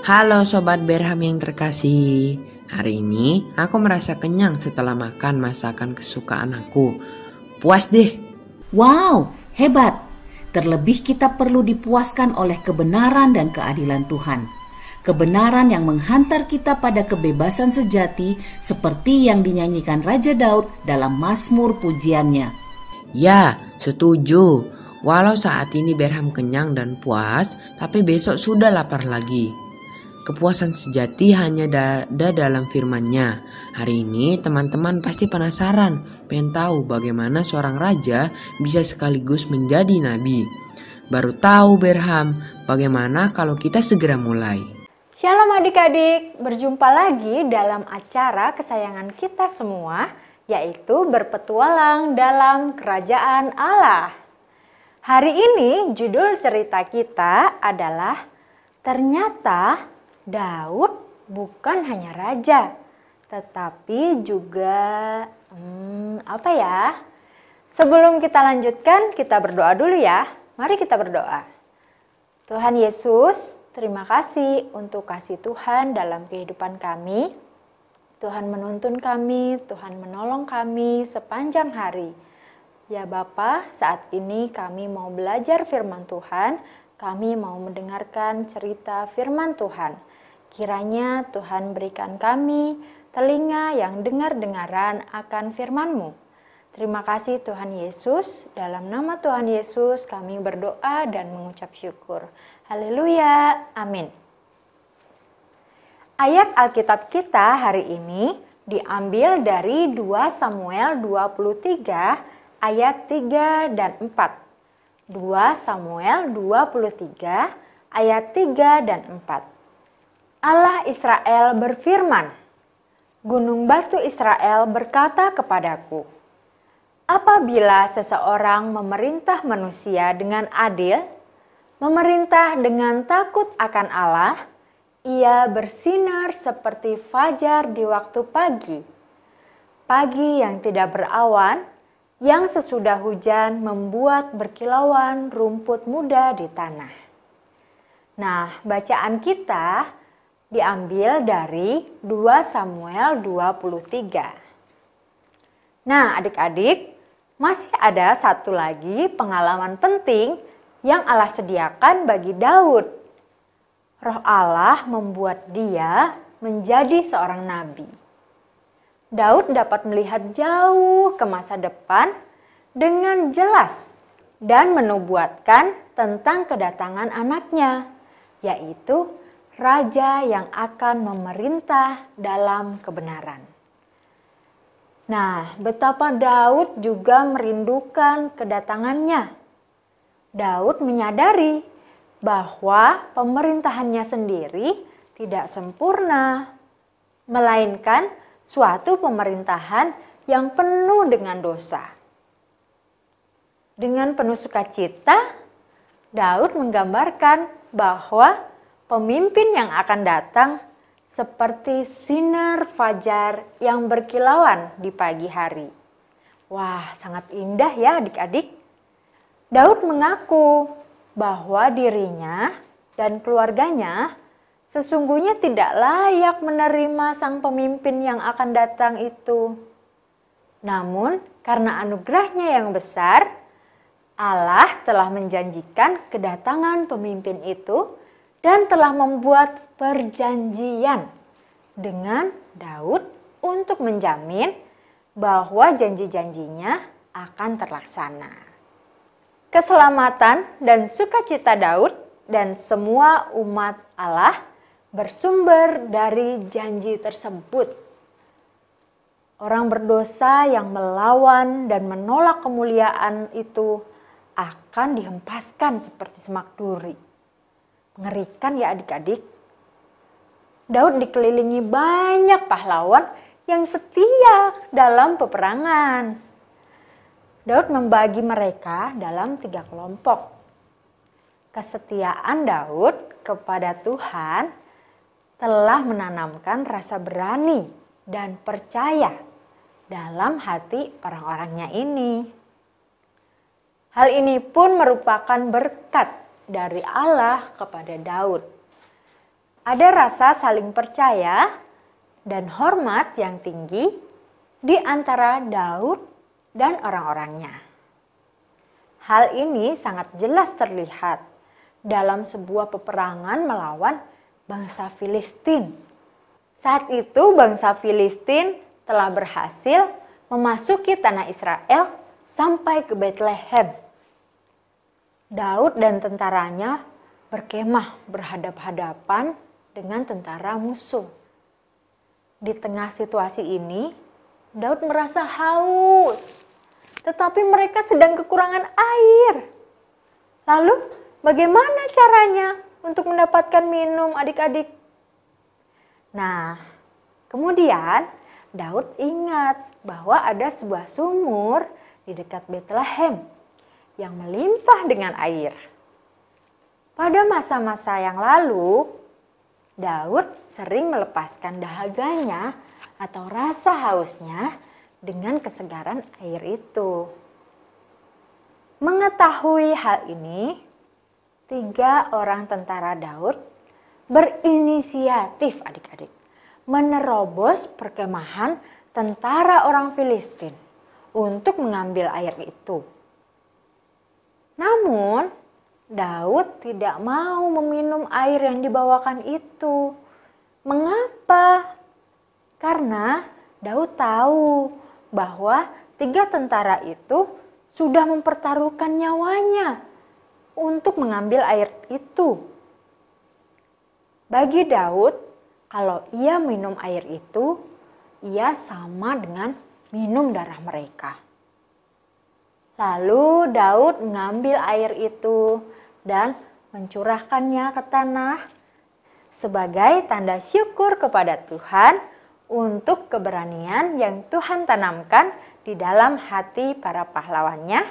Halo Sobat Berham yang terkasih. Hari ini aku merasa kenyang setelah makan masakan kesukaan aku. Puas deh. Wow, hebat! Terlebih kita perlu dipuaskan oleh kebenaran dan keadilan Tuhan. Kebenaran yang menghantar kita pada kebebasan sejati seperti yang dinyanyikan Raja Daud dalam Mazmur pujiannya. Ya, setuju. Walau saat ini Berham kenyang dan puas, tapi besok sudah lapar lagi. Kepuasan sejati hanya ada dalam firman-Nya. Hari ini teman-teman pasti penasaran, pengen tahu bagaimana seorang raja bisa sekaligus menjadi nabi. Baru tahu Berham, bagaimana kalau kita segera mulai? Shalom adik-adik, berjumpa lagi dalam acara kesayangan kita semua, yaitu berpetualang dalam kerajaan Allah. Hari ini judul cerita kita adalah ternyata Daud bukan hanya raja, tetapi juga Sebelum kita lanjutkan, kita berdoa dulu ya. Mari kita berdoa. Tuhan Yesus, terima kasih untuk kasih Tuhan dalam kehidupan kami. Tuhan menuntun kami, Tuhan menolong kami sepanjang hari. Ya Bapa, saat ini kami mau belajar firman Tuhan, kami mau mendengarkan cerita firman Tuhan. Kiranya Tuhan berikan kami telinga yang dengar-dengaran akan firman-Mu. Terima kasih Tuhan Yesus, dalam nama Tuhan Yesus kami berdoa dan mengucap syukur. Haleluya, amin. Ayat Alkitab kita hari ini diambil dari 2 Samuel 23 ayat 3 dan 4. 2 Samuel 23 ayat 3 dan 4. Allah Israel berfirman, Gunung batu Israel berkata kepadaku, apabila seseorang memerintah manusia dengan adil, memerintah dengan takut akan Allah, ia bersinar seperti fajar di waktu pagi. Pagi yang tidak berawan, yang sesudah hujan membuat berkilauan rumput muda di tanah. Nah, bacaan kita diambil dari 2 Samuel 23. Nah, adik-adik, masih ada satu lagi pengalaman penting yang Allah sediakan bagi Daud. Roh Allah membuat dia menjadi seorang nabi. Daud dapat melihat jauh ke masa depan dengan jelas dan menubuatkan tentang kedatangan anaknya, yaitu raja yang akan memerintah dalam kebenaran. Nah, betapa Daud juga merindukan kedatangannya. Daud menyadari bahwa pemerintahannya sendiri tidak sempurna, melainkan suatu pemerintahan yang penuh dengan dosa. Dengan penuh sukacita, Daud menggambarkan bahwa pemimpin yang akan datang seperti sinar fajar yang berkilauan di pagi hari. Wah, sangat indah ya adik-adik. Daud mengaku bahwa dirinya dan keluarganya sesungguhnya tidak layak menerima sang pemimpin yang akan datang itu. Namun, karena anugerahnya yang besar, Allah telah menjanjikan kedatangan pemimpin itu dan telah membuat perjanjian dengan Daud untuk menjamin bahwa janji-janjinya akan terlaksana. Keselamatan dan sukacita Daud dan semua umat Allah bersumber dari janji tersebut. Orang berdosa yang melawan dan menolak kemuliaan itu akan dihempaskan seperti semak duri. Mengerikan ya adik-adik. Daud dikelilingi banyak pahlawan yang setia dalam peperangan. Daud membagi mereka dalam 3 kelompok. Kesetiaan Daud kepada Tuhan telah menanamkan rasa berani dan percaya dalam hati orang-orangnya ini. Hal ini pun merupakan berkat dari Allah kepada Daud. Ada rasa saling percaya dan hormat yang tinggi di antara Daud dan orang-orangnya. Hal ini sangat jelas terlihat dalam sebuah peperangan melawan bangsa Filistin. Saat itu bangsa Filistin telah berhasil memasuki tanah Israel sampai ke Betlehem. Daud dan tentaranya berkemah berhadap-hadapan dengan tentara musuh. Di tengah situasi ini, Daud merasa haus, tetapi mereka sedang kekurangan air. Lalu, bagaimana caranya untuk mendapatkan minum adik-adik? Nah, kemudian Daud ingat bahwa ada sebuah sumur di dekat Betlehem yang melimpah dengan air. Pada masa-masa yang lalu, Daud sering melepaskan dahaganya atau rasa hausnya dengan kesegaran air itu. Mengetahui hal ini, 3 orang tentara Daud berinisiatif adik-adik menerobos perkemahan tentara orang Filistin untuk mengambil air itu. Namun, Daud tidak mau meminum air yang dibawakan itu. Mengapa? Karena Daud tahu bahwa 3 tentara itu sudah mempertaruhkan nyawanya untuk mengambil air itu. Bagi Daud, kalau ia minum air itu, ia sama dengan minum darah mereka. Lalu Daud mengambil air itu dan mencurahkannya ke tanah sebagai tanda syukur kepada Tuhan untuk keberanian yang Tuhan tanamkan di dalam hati para pahlawannya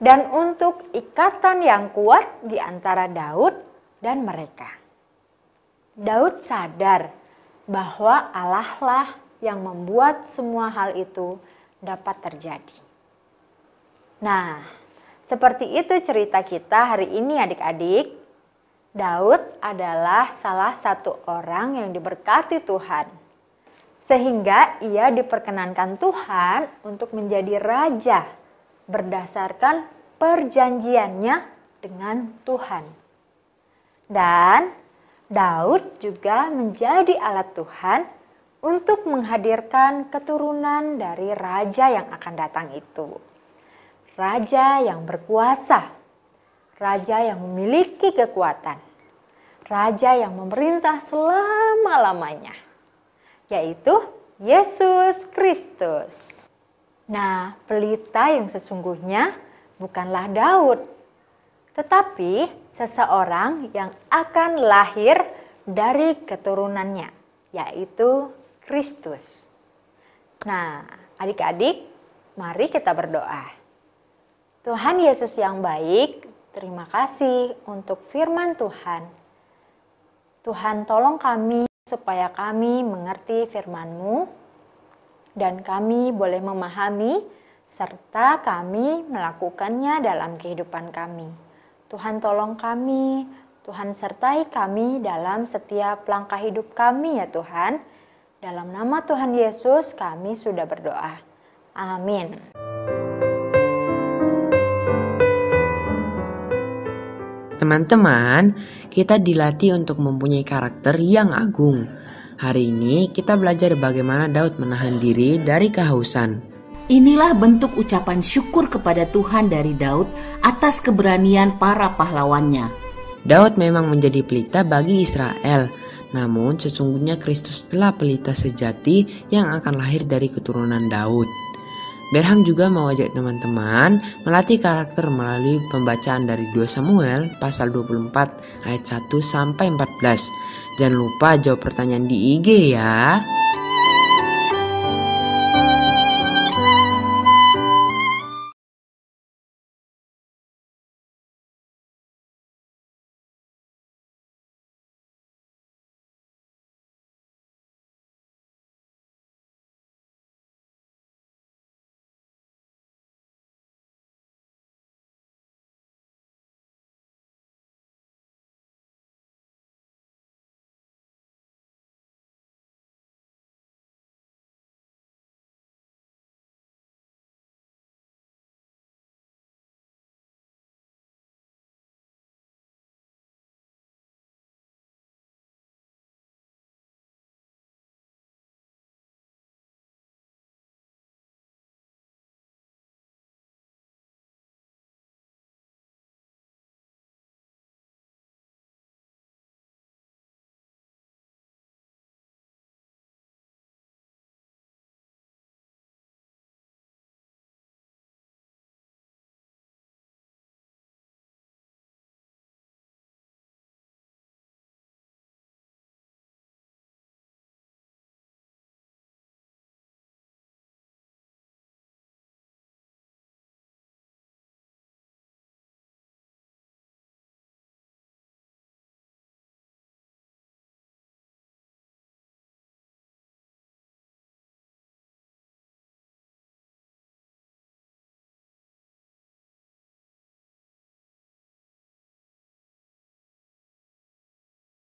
dan untuk ikatan yang kuat di antara Daud dan mereka. Daud sadar bahwa Allah lah yang membuat semua hal itu dapat terjadi. Nah, seperti itu cerita kita hari ini adik-adik. Daud adalah salah satu orang yang diberkati Tuhan. Sehingga ia diperkenankan Tuhan untuk menjadi raja berdasarkan perjanjiannya dengan Tuhan. Dan Daud juga menjadi alat Tuhan untuk menghadirkan keturunan dari raja yang akan datang itu. Raja yang berkuasa, raja yang memiliki kekuatan, raja yang memerintah selama-lamanya, yaitu Yesus Kristus. Nah, pelita yang sesungguhnya bukanlah Daud, tetapi seseorang yang akan lahir dari keturunannya, yaitu Kristus. Nah, adik-adik, mari kita berdoa. Tuhan Yesus yang baik, terima kasih untuk firman Tuhan. Tuhan tolong kami supaya kami mengerti firman-Mu dan kami boleh memahami serta kami melakukannya dalam kehidupan kami. Tuhan tolong kami, Tuhan sertai kami dalam setiap langkah hidup kami ya Tuhan. Dalam nama Tuhan Yesus kami sudah berdoa. Amin. Teman-teman, kita dilatih untuk mempunyai karakter yang agung. Hari ini kita belajar bagaimana Daud menahan diri dari kehausan. Inilah bentuk ucapan syukur kepada Tuhan dari Daud atas keberanian para pahlawannya. Daud memang menjadi pelita bagi Israel, namun sesungguhnya Kristus telah pelita sejati yang akan lahir dari keturunan Daud. Berham juga mengajak teman-teman melatih karakter melalui pembacaan dari 2 Samuel pasal 24 ayat 1 sampai 14. Jangan lupa jawab pertanyaan di IG ya.